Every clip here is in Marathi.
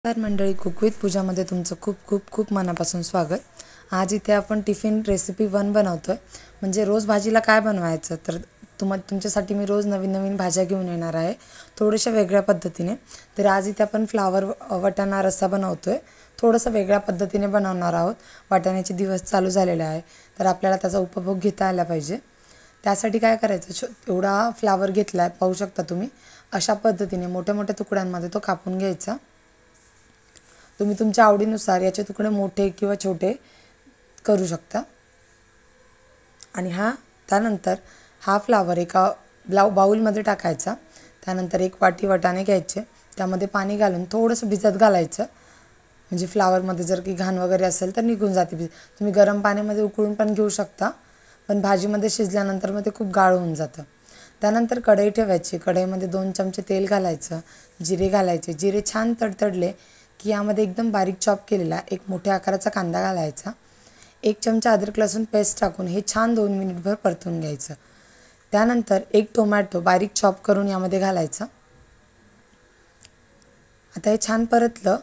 नमस्कार मंडळी, कुक विथ पूजामध्ये तुमचं खूप खूप खूप मनापासून स्वागत. आज इथे आपण टिफिन रेसिपी 1 बनवतोय. म्हणजे रोज भाजीला काय बनवायचं, तर तुमच्यासाठी मी रोज नवीन नवीन भाज्या घेऊन येणार आहे, थोड्याशा वेगळ्या पद्धतीने. तर आज इथे आपण फ्लावर वाटाणा रस्सा बनवतोय. थोडंसं वेगळ्या पद्धतीने बनवणार आहोत. वाटाण्याचे दिवस चालू झालेले आहे, तर आपल्याला त्याचा उपभोग घेता आला पाहिजे. त्यासाठी काय करायचं, एवढा फ्लावर घेतला आहे, पाहू शकता तुम्ही. अशा पद्धतीने मोठ्या मोठ्या तुकड्यांमध्ये तो कापून घ्यायचा. तुम्ही तुमच्या आवडीनुसार याचे तुकडे मोठे किंवा छोटे करू शकता. आणि त्यानंतर हा फ्लावर एका बाउलमध्ये टाकायचा. त्यानंतर एक वाटी वाटाणे घ्यायचे, त्यामध्ये पाणी घालून थोडंसं भिजत घालायचं. म्हणजे फ्लावरमध्ये जर की घाण वगैरे असेल तर निघून जाते. तुम्ही गरम पाण्यामध्ये उकळून पण घेऊ शकता, पण भाजीमध्ये शिजल्यानंतर मग ते खूप गाळ होऊन जातं. त्यानंतर कढई ठेवायची. कढईमध्ये 2 चमचे तेल घालायचं, जिरे घालायचे. जिरे छान तडतडले की यामध्ये एकदम बारीक चॉप केलेला एक मोठ्या आकाराचा कांदा घालायचा. 1 चमचा अद्रक लसूण पेस्ट टाकून हे छान 2 मिनिटभर परतून घ्यायचं. त्यानंतर 1 टोमॅटो बारीक चॉप करून यामध्ये घालायचा. आता हे छान परतलं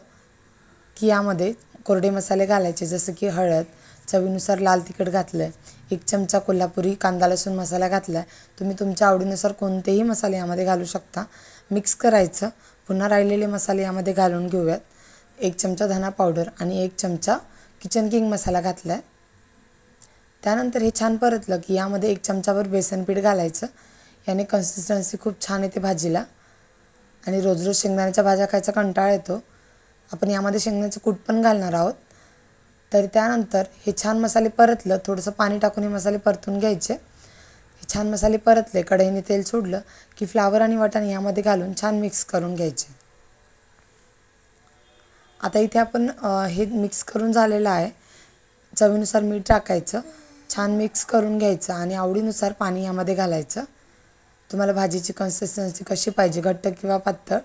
की यामध्ये कोरडे मसाले घालायचे, जसं की हळद, चवीनुसार लाल तिखट घातलं, 1 चमचा कोल्हापुरी कांदा लसूण मसाला घातला. तुम्ही तुमच्या आवडीनुसार कोणतेही मसाले यामध्ये घालू शकता. मिक्स करायचं. पुन्हा राहिलेले मसाले यामध्ये घालून घेऊयात. 1 चमचा धना पावडर आणि 1 चमचा किचन किंग मसाला घातला आहे. त्यानंतर हे छान परतलं की यामध्ये 1 चमचाभर बेसन पीठ घालायचं. याने कन्सिस्टन्सी खूप छान येते भाजीला. आणि रोज रोज शेंगदाण्याच्या भाज्या खायचा कंटाळा येतो. आपण यामध्ये शेंगदाण्याचं कूट पण घालणार आहोत. तर त्यानंतर हे छान मसाले परतलं, थोडंसं पाणी टाकून हे मसाले परतून घ्यायचे. हे छान मसाले परतले, कढईने तेल सोडलं की फ्लावर आणि वाटाणे यामध्ये घालून छान मिक्स करून घ्यायचे. आता इथे आपण हे मिक्स करून झालेलं आहे. चवीनुसार मीठ टाकायचं, छान मिक्स करून घ्यायचं आणि आवडीनुसार पाणी यामध्ये घालायचं. तुम्हाला भाजीची कन्सिस्टन्सी कशी पाहिजे, घट्ट किंवा पातळ,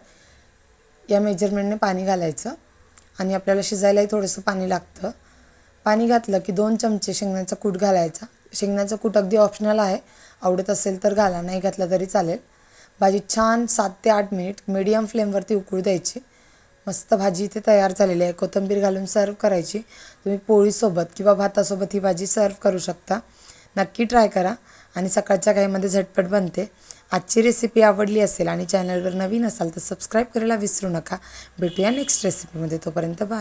या मेजरमेंटने पाणी घालायचं. आणि आपल्याला शिजायलाही थोडंसं पाणी लागतं. पाणी घातलं की 2 चमचे शेंगदाण्याचा कूट घालायचा. शेंगदाण्याचं कूट अगदी ऑप्शनल आहे, आवडत असेल तर घाला, नाही घातलं तरी चालेल. भाजी छान 7 ते 8 मिनिट मीडियम फ्लेमवरती उकळू द्यायची. मस्त भाजी इथे तयार झालेली आहे. कोथिंबीर घालून सर्व करायची. तुम्ही पोळीसोबत किंवा भातासोबत ही भाजी सर्व करू शकता. नक्की ट्राय करा आणि सकाळच्या घाईमध्ये झटपट बनते. आजची रेसिपी आवडली असेल आणि चॅनलवर नवीन असाल तर सबस्क्राईब करायला विसरू नका. भेटूया नेक्स्ट रेसिपीमध्ये. तोपर्यंत बाय.